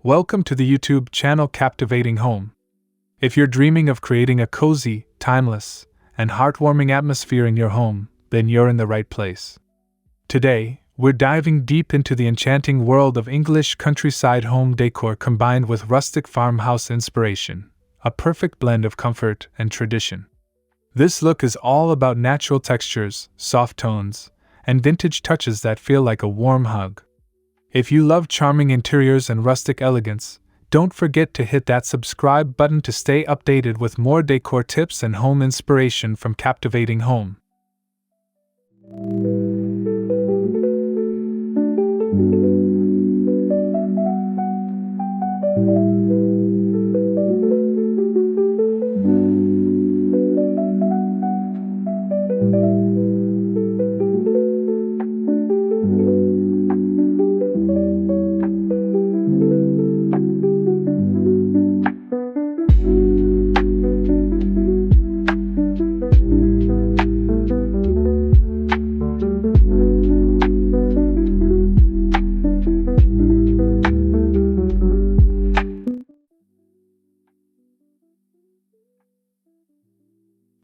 Welcome to the YouTube channel Captivating Home. If you're dreaming of creating a cozy, timeless, and heartwarming atmosphere in your home, then you're in the right place. Today, we're diving deep into the enchanting world of English countryside home decor combined with rustic farmhouse inspiration, a perfect blend of comfort and tradition. This look is all about natural textures, soft tones, and vintage touches that feel like a warm hug. If you love charming interiors and rustic elegance, don't forget to hit that subscribe button to stay updated with more decor tips and home inspiration from Captivating Home.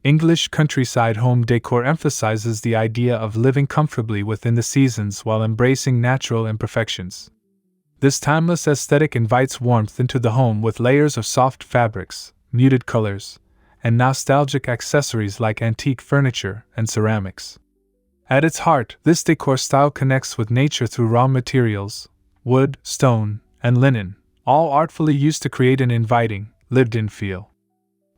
English countryside home decor emphasizes the idea of living comfortably within the seasons while embracing natural imperfections. This timeless aesthetic invites warmth into the home with layers of soft fabrics, muted colors, and nostalgic accessories like antique furniture and ceramics. At its heart, this decor style connects with nature through raw materials, wood, stone, and linen, all artfully used to create an inviting, lived-in feel.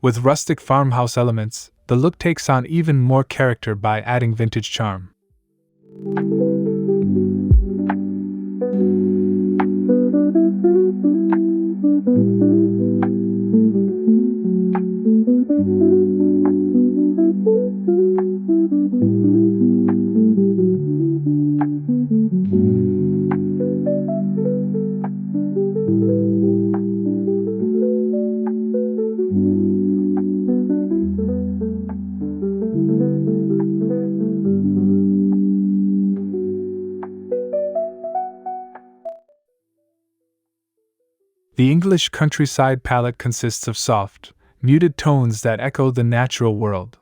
With rustic farmhouse elements, the look takes on even more character by adding vintage charm. The English countryside palette consists of soft, muted tones that echo the natural world.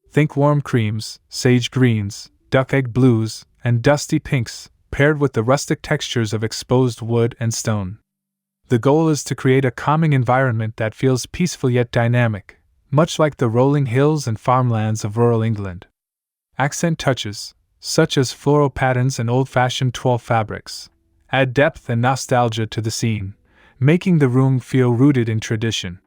Think warm creams, sage greens, duck egg blues, and dusty pinks, paired with the rustic textures of exposed wood and stone. The goal is to create a calming environment that feels peaceful yet dynamic, much like the rolling hills and farmlands of rural England. Accent touches, such as floral patterns and old-fashioned twill fabrics, add depth and nostalgia to the scene, making the room feel rooted in tradition.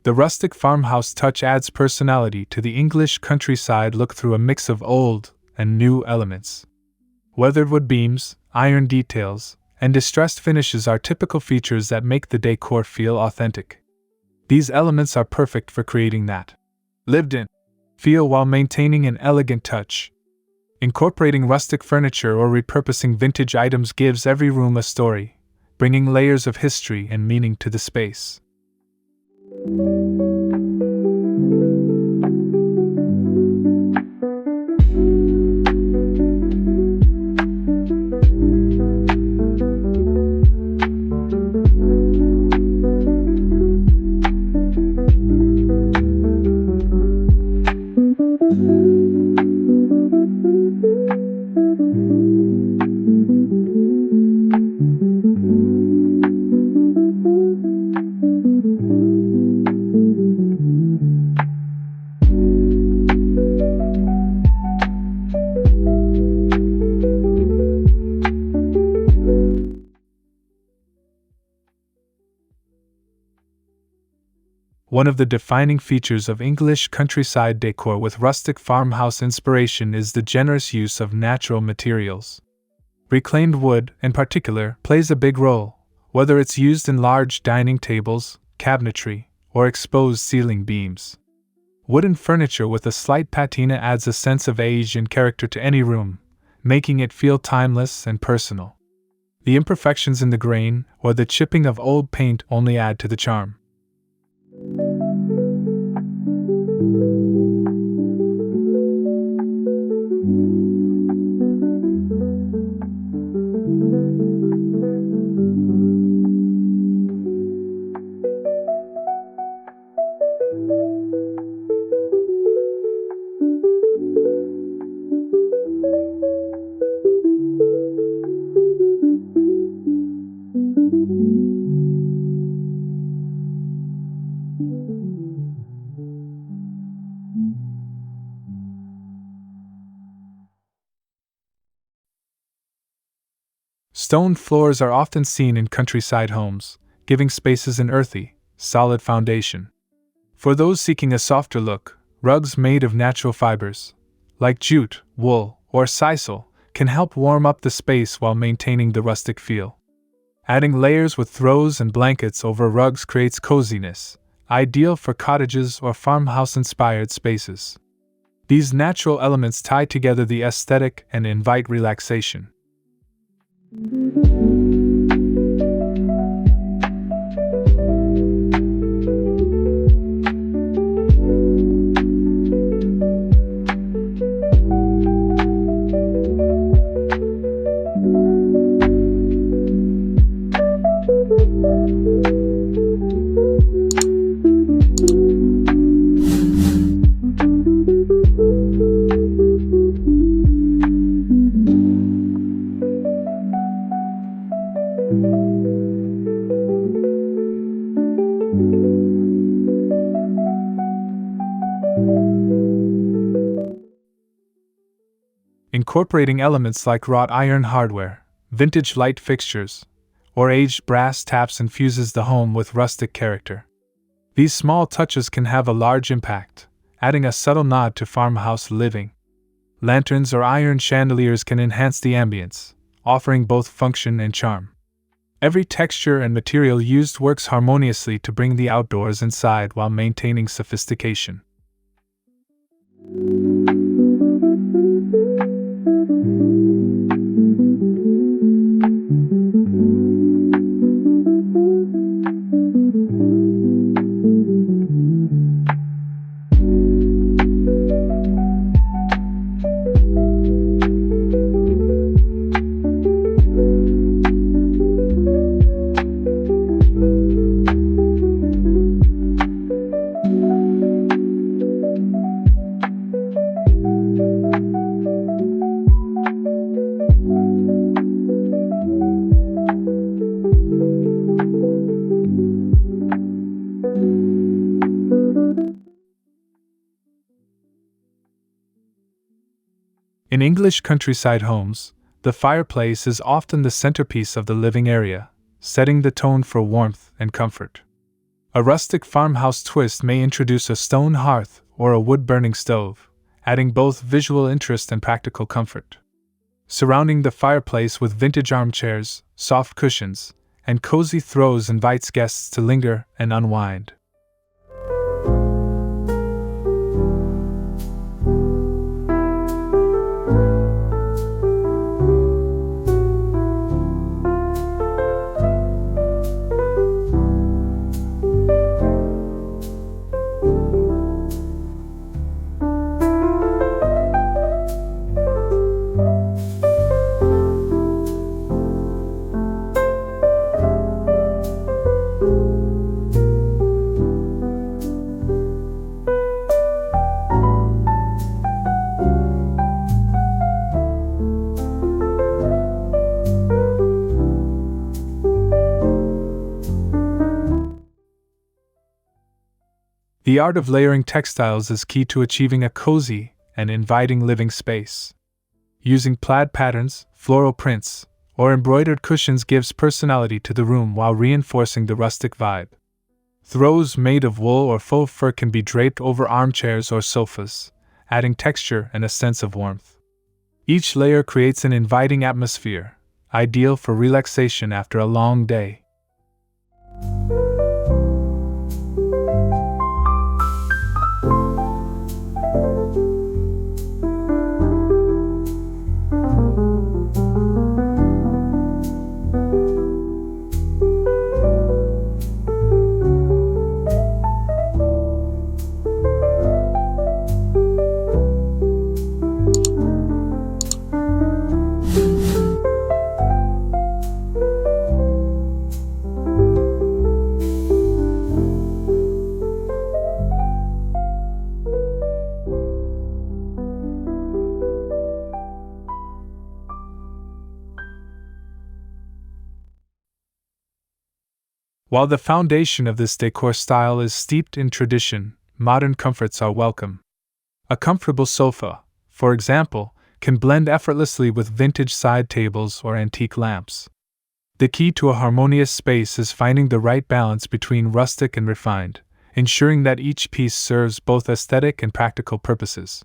The rustic farmhouse touch adds personality to the English countryside look through a mix of old and new elements. Weathered wood beams, iron details, and distressed finishes are typical features that make the decor feel authentic. These elements are perfect for creating that lived-in feel while maintaining an elegant touch. Incorporating rustic furniture or repurposing vintage items gives every room a story, bringing layers of history and meaning to the space. One of the defining features of English countryside decor with rustic farmhouse inspiration is the generous use of natural materials. Reclaimed wood, in particular, plays a big role, whether it's used in large dining tables, cabinetry, or exposed ceiling beams. Wooden furniture with a slight patina adds a sense of age and character to any room, making it feel timeless and personal. The imperfections in the grain or the chipping of old paint only add to the charm. Stone floors are often seen in countryside homes, giving spaces an earthy, solid foundation. For those seeking a softer look, rugs made of natural fibers, like jute, wool, or sisal, can help warm up the space while maintaining the rustic feel. Adding layers with throws and blankets over rugs creates coziness, ideal for cottages or farmhouse-inspired spaces. These natural elements tie together the aesthetic and invite relaxation. Incorporating elements like wrought iron hardware, vintage light fixtures, or aged brass taps infuses the home with rustic character. These small touches can have a large impact, adding a subtle nod to farmhouse living. Lanterns or iron chandeliers can enhance the ambience, offering both function and charm. Every texture and material used works harmoniously to bring the outdoors inside while maintaining sophistication. In English countryside homes, the fireplace is often the centerpiece of the living area, setting the tone for warmth and comfort. A rustic farmhouse twist may introduce a stone hearth or a wood-burning stove, adding both visual interest and practical comfort. Surrounding the fireplace with vintage armchairs, soft cushions, and cozy throws invites guests to linger and unwind. The art of layering textiles is key to achieving a cozy and inviting living space. Using plaid patterns, floral prints, or embroidered cushions gives personality to the room while reinforcing the rustic vibe. Throws made of wool or faux fur can be draped over armchairs or sofas, adding texture and a sense of warmth. Each layer creates an inviting atmosphere, ideal for relaxation after a long day. While the foundation of this decor style is steeped in tradition, modern comforts are welcome. A comfortable sofa, for example, can blend effortlessly with vintage side tables or antique lamps. The key to a harmonious space is finding the right balance between rustic and refined, ensuring that each piece serves both aesthetic and practical purposes.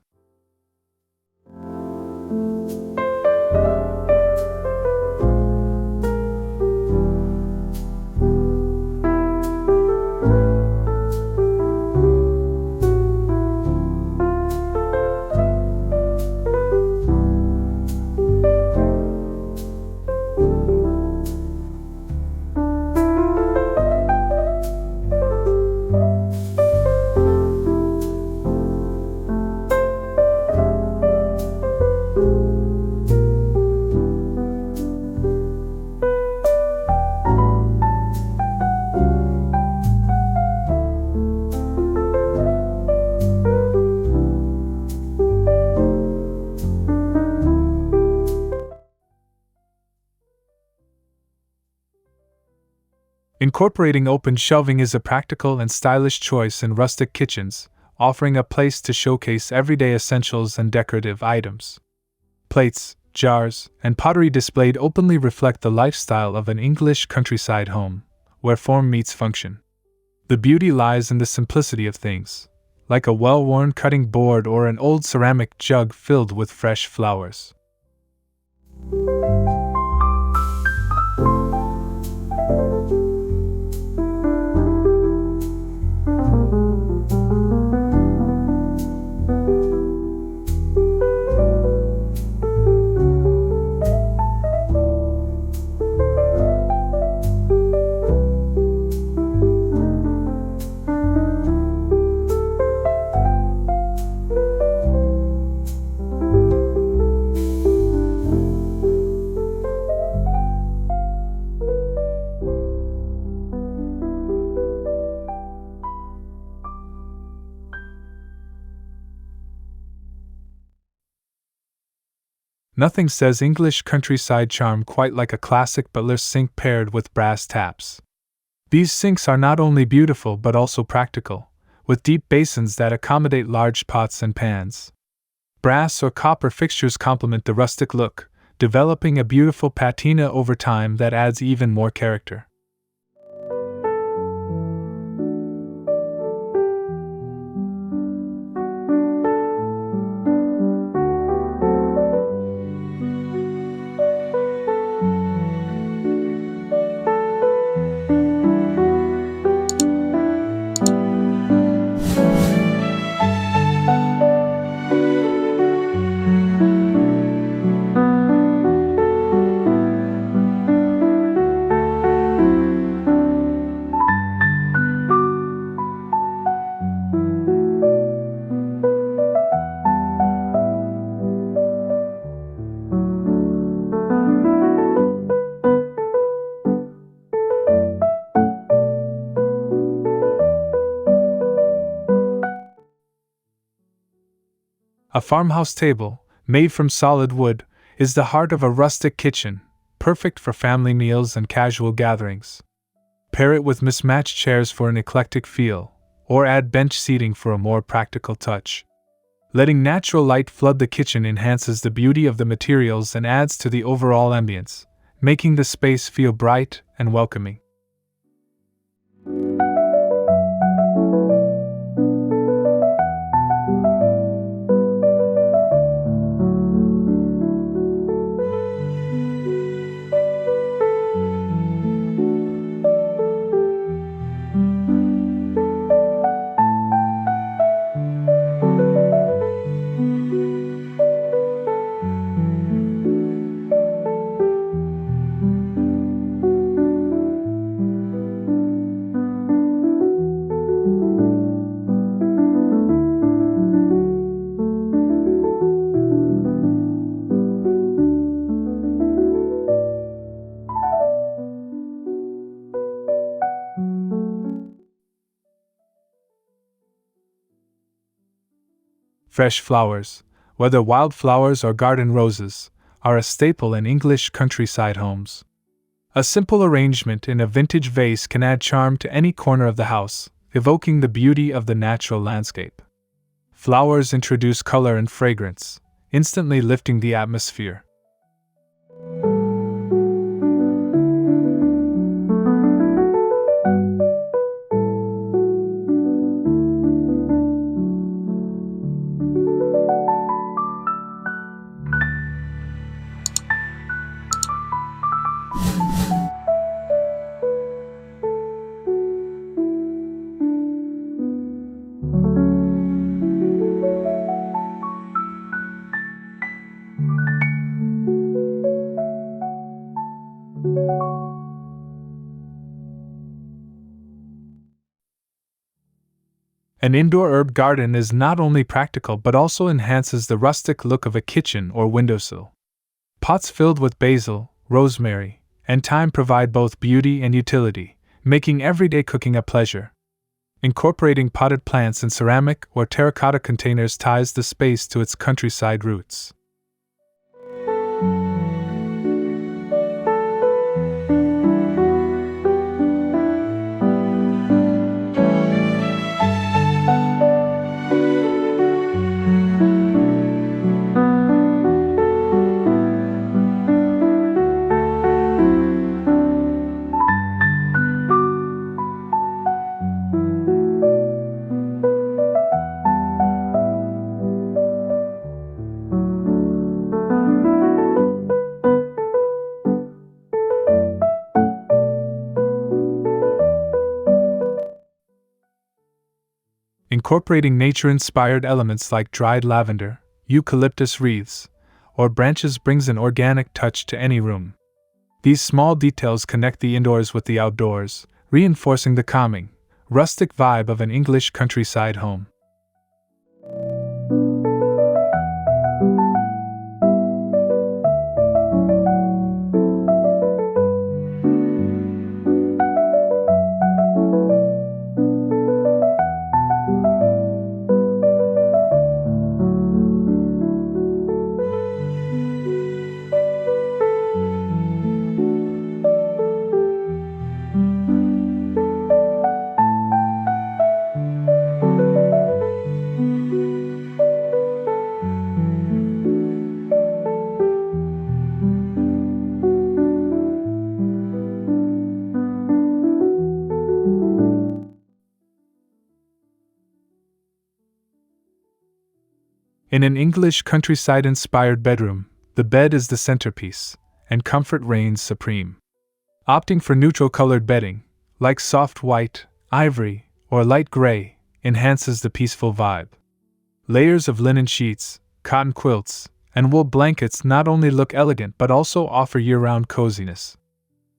Incorporating open shelving is a practical and stylish choice in rustic kitchens, offering a place to showcase everyday essentials and decorative items. Plates, jars, and pottery displayed openly reflect the lifestyle of an English countryside home, where form meets function. The beauty lies in the simplicity of things, like a well-worn cutting board or an old ceramic jug filled with fresh flowers. Nothing says English countryside charm quite like a classic Butler sink paired with brass taps. These sinks are not only beautiful but also practical, with deep basins that accommodate large pots and pans. Brass or copper fixtures complement the rustic look, developing a beautiful patina over time that adds even more character. A farmhouse table, made from solid wood, is the heart of a rustic kitchen, perfect for family meals and casual gatherings. Pair it with mismatched chairs for an eclectic feel, or add bench seating for a more practical touch. Letting natural light flood the kitchen enhances the beauty of the materials and adds to the overall ambience, making the space feel bright and welcoming. Fresh flowers, whether wildflowers or garden roses, are a staple in English countryside homes. A simple arrangement in a vintage vase can add charm to any corner of the house, evoking the beauty of the natural landscape. Flowers introduce color and fragrance, instantly lifting the atmosphere. An indoor herb garden is not only practical but also enhances the rustic look of a kitchen or windowsill. Pots filled with basil, rosemary, and thyme provide both beauty and utility, making everyday cooking a pleasure. Incorporating potted plants in ceramic or terracotta containers ties the space to its countryside roots. Incorporating nature-inspired elements like dried lavender, eucalyptus wreaths, or branches brings an organic touch to any room. These small details connect the indoors with the outdoors, reinforcing the calming, rustic vibe of an English countryside home. In an English countryside-inspired bedroom, the bed is the centerpiece, and comfort reigns supreme. Opting for neutral-colored bedding, like soft white, ivory, or light gray, enhances the peaceful vibe. Layers of linen sheets, cotton quilts, and wool blankets not only look elegant but also offer year-round coziness.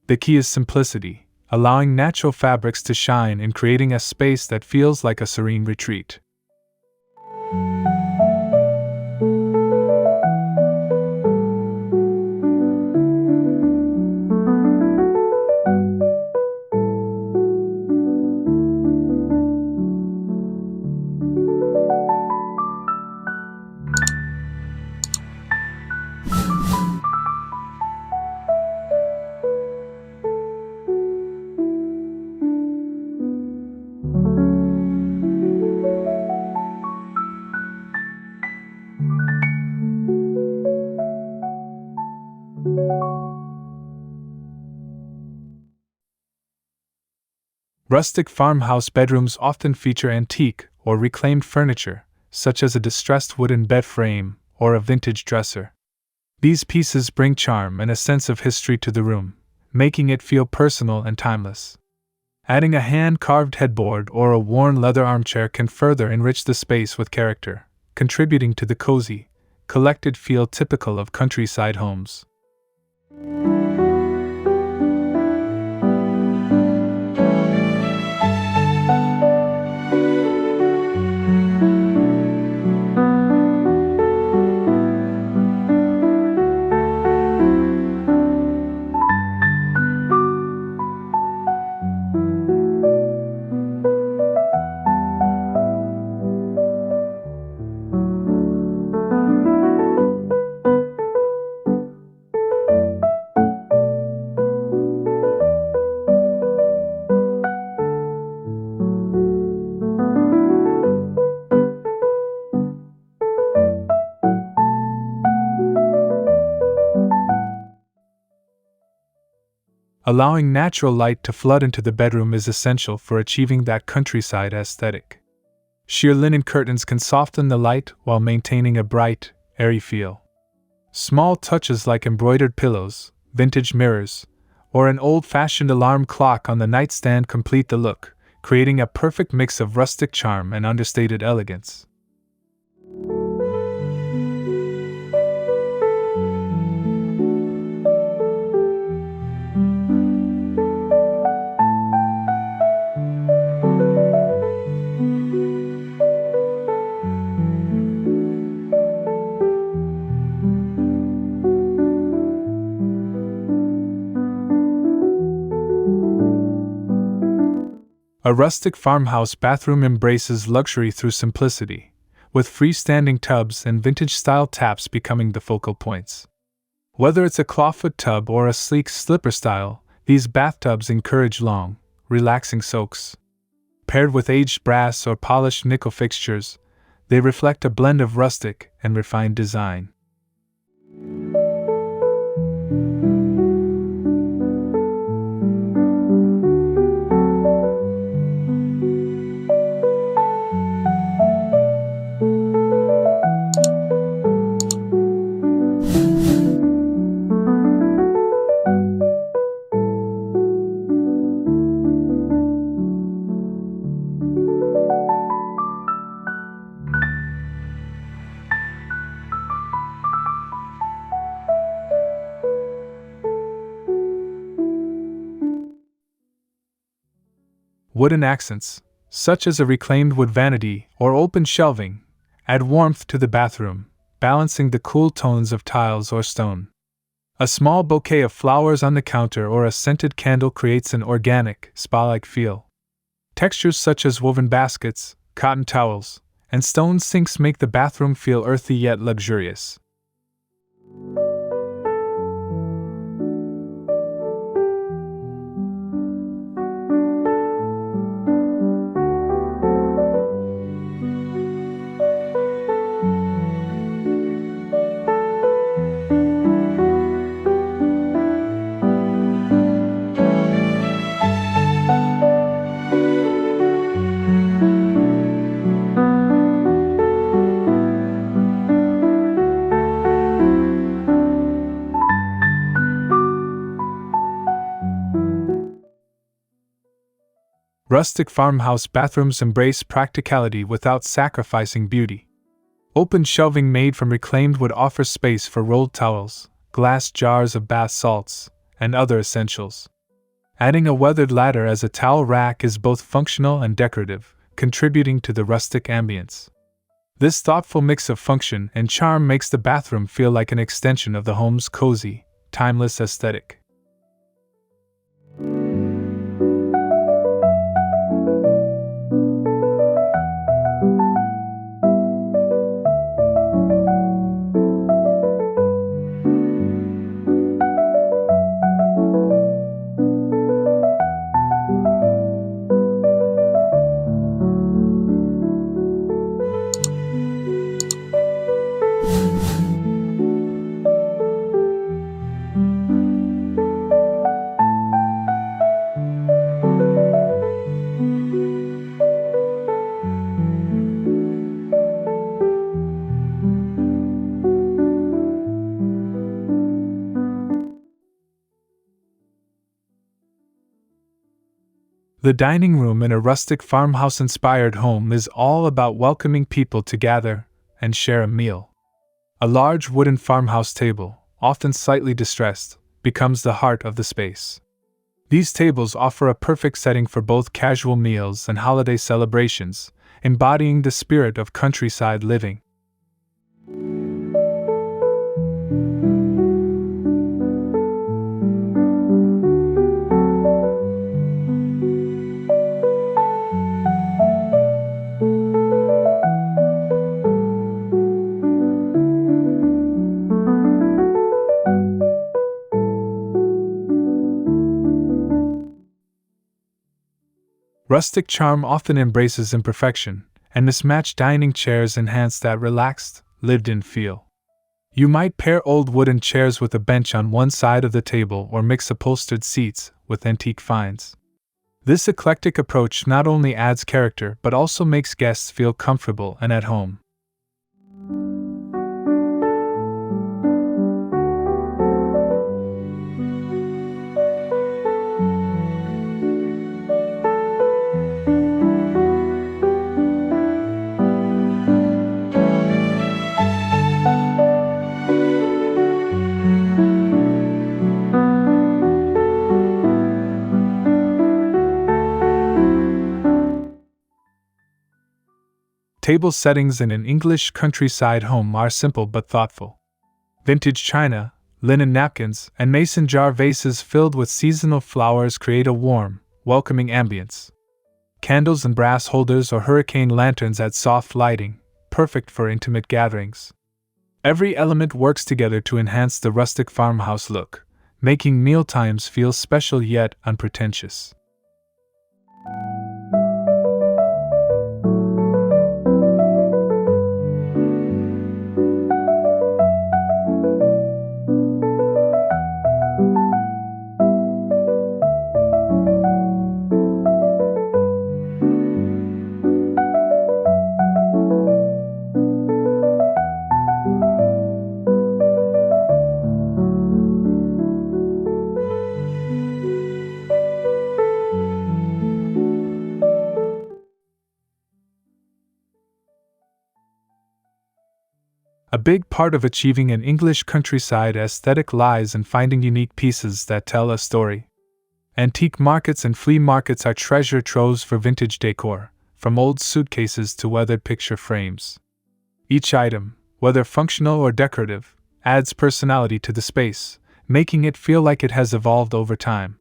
The key is simplicity, allowing natural fabrics to shine and creating a space that feels like a serene retreat. Rustic farmhouse bedrooms often feature antique or reclaimed furniture, such as a distressed wooden bed frame or a vintage dresser. These pieces bring charm and a sense of history to the room, making it feel personal and timeless. Adding a hand-carved headboard or a worn leather armchair can further enrich the space with character, contributing to the cozy, collected feel typical of countryside homes. Allowing natural light to flood into the bedroom is essential for achieving that countryside aesthetic. Sheer linen curtains can soften the light while maintaining a bright, airy feel. Small touches like embroidered pillows, vintage mirrors, or an old-fashioned alarm clock on the nightstand complete the look, creating a perfect mix of rustic charm and understated elegance. A rustic farmhouse bathroom embraces luxury through simplicity, with freestanding tubs and vintage-style taps becoming the focal points. Whether it's a clawfoot tub or a sleek slipper style, these bathtubs encourage long, relaxing soaks. Paired with aged brass or polished nickel fixtures, they reflect a blend of rustic and refined design. Wooden accents, such as a reclaimed wood vanity or open shelving, add warmth to the bathroom, balancing the cool tones of tiles or stone. A small bouquet of flowers on the counter or a scented candle creates an organic, spa-like feel. Textures such as woven baskets, cotton towels, and stone sinks make the bathroom feel earthy yet luxurious. Rustic farmhouse bathrooms embrace practicality without sacrificing beauty. Open shelving made from reclaimed wood offers space for rolled towels, glass jars of bath salts, and other essentials. Adding a weathered ladder as a towel rack is both functional and decorative, contributing to the rustic ambience. This thoughtful mix of function and charm makes the bathroom feel like an extension of the home's cozy, timeless aesthetic. The dining room in a rustic farmhouse-inspired home is all about welcoming people to gather and share a meal. A large wooden farmhouse table, often slightly distressed, becomes the heart of the space. These tables offer a perfect setting for both casual meals and holiday celebrations, embodying the spirit of countryside living. Rustic charm often embraces imperfection, and mismatched dining chairs enhance that relaxed, lived-in feel. You might pair old wooden chairs with a bench on one side of the table or mix upholstered seats with antique finds. This eclectic approach not only adds character but also makes guests feel comfortable and at home. Table settings in an English countryside home are simple but thoughtful. Vintage china, linen napkins, and mason jar vases filled with seasonal flowers create a warm, welcoming ambience. Candles and brass holders or hurricane lanterns add soft lighting, perfect for intimate gatherings. Every element works together to enhance the rustic farmhouse look, making mealtimes feel special yet unpretentious. A big part of achieving an English countryside aesthetic lies in finding unique pieces that tell a story. Antique markets and flea markets are treasure troves for vintage decor, from old suitcases to weathered picture frames. Each item, whether functional or decorative, adds personality to the space, making it feel like it has evolved over time.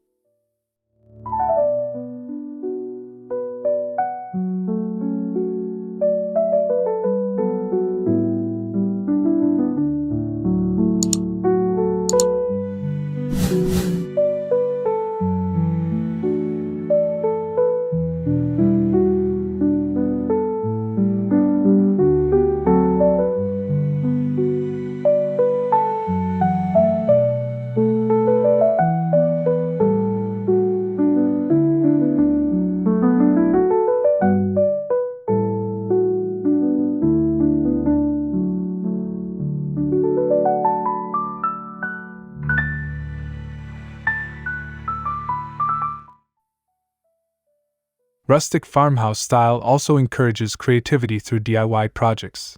Rustic farmhouse style also encourages creativity through DIY projects.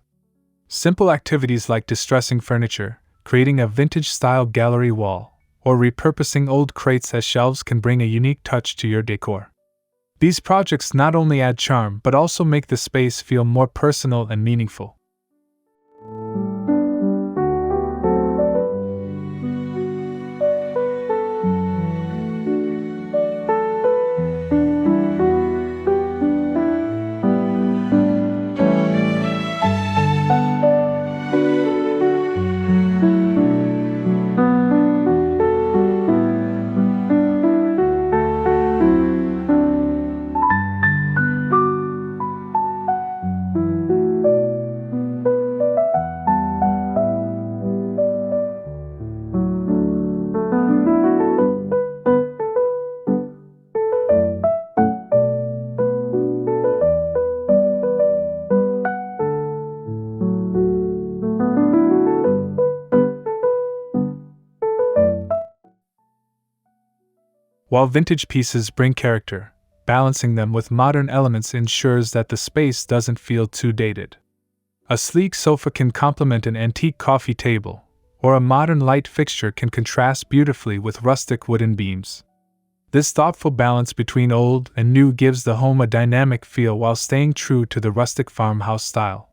Simple activities like distressing furniture, creating a vintage-style gallery wall, or repurposing old crates as shelves can bring a unique touch to your decor. These projects not only add charm but also make the space feel more personal and meaningful. While vintage pieces bring character, balancing them with modern elements ensures that the space doesn't feel too dated. A sleek sofa can complement an antique coffee table, or a modern light fixture can contrast beautifully with rustic wooden beams. This thoughtful balance between old and new gives the home a dynamic feel while staying true to the rustic farmhouse style.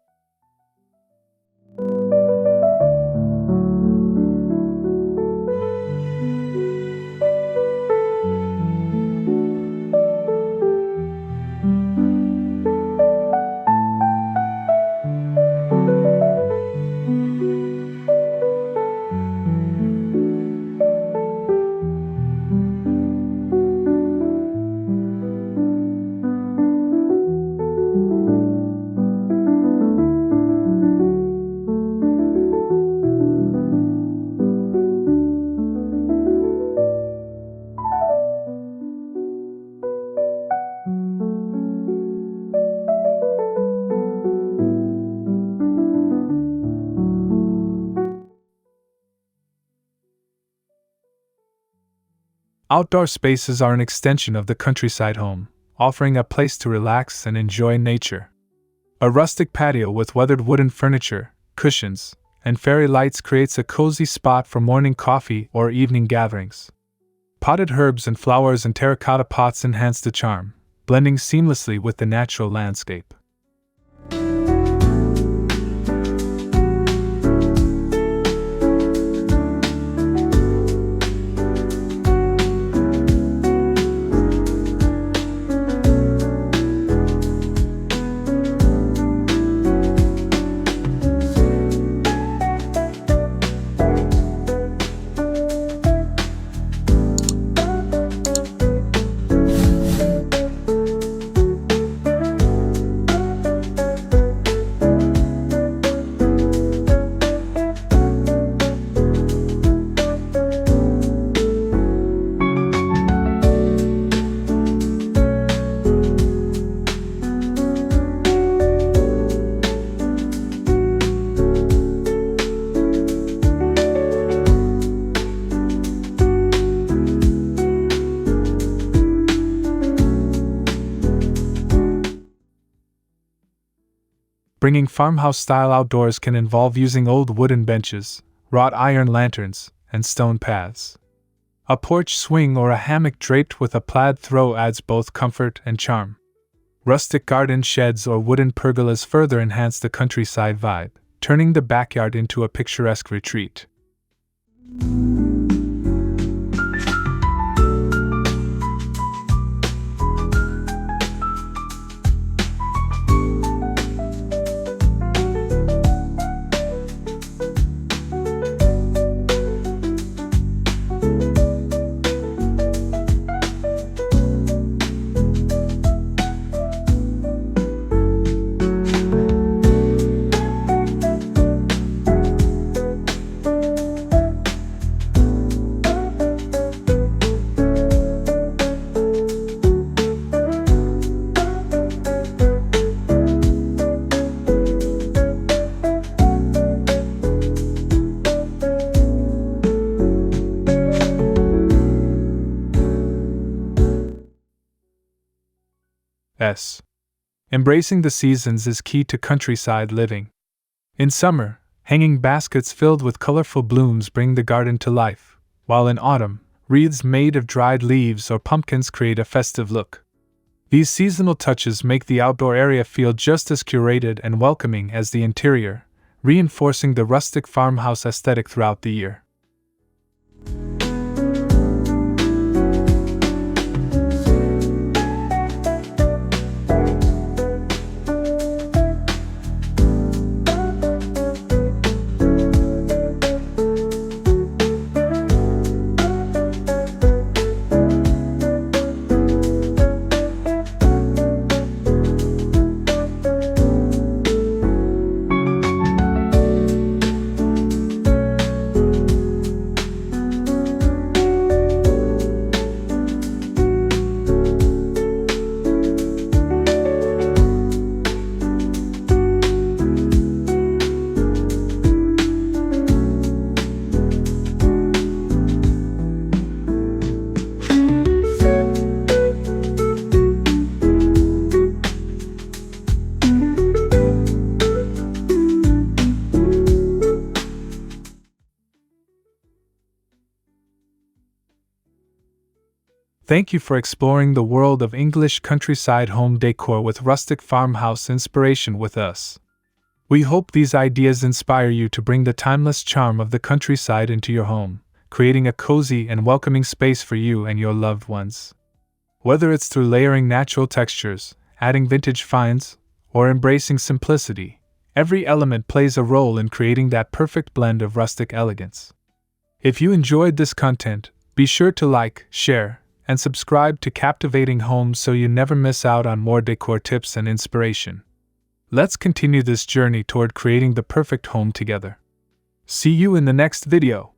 Outdoor spaces are an extension of the countryside home, offering a place to relax and enjoy nature. A rustic patio with weathered wooden furniture, cushions, and fairy lights creates a cozy spot for morning coffee or evening gatherings. Potted herbs and flowers in terracotta pots enhance the charm, blending seamlessly with the natural landscape. Bringing farmhouse-style outdoors can involve using old wooden benches, wrought iron lanterns, and stone paths. A porch swing or a hammock draped with a plaid throw adds both comfort and charm. Rustic garden sheds or wooden pergolas further enhance the countryside vibe, turning the backyard into a picturesque retreat. Embracing the seasons is key to countryside living. In summer, hanging baskets filled with colorful blooms bring the garden to life, while in autumn, wreaths made of dried leaves or pumpkins create a festive look. These seasonal touches make the outdoor area feel just as curated and welcoming as the interior, reinforcing the rustic farmhouse aesthetic throughout the year. Thank you for exploring the world of English countryside home decor with rustic farmhouse inspiration with us. We hope these ideas inspire you to bring the timeless charm of the countryside into your home, creating a cozy and welcoming space for you and your loved ones. Whether it's through layering natural textures, adding vintage finds, or embracing simplicity, every element plays a role in creating that perfect blend of rustic elegance. If you enjoyed this content, be sure to like, share, and subscribe to Captivating Homes so you never miss out on more decor tips and inspiration. Let's continue this journey toward creating the perfect home together. See you in the next video.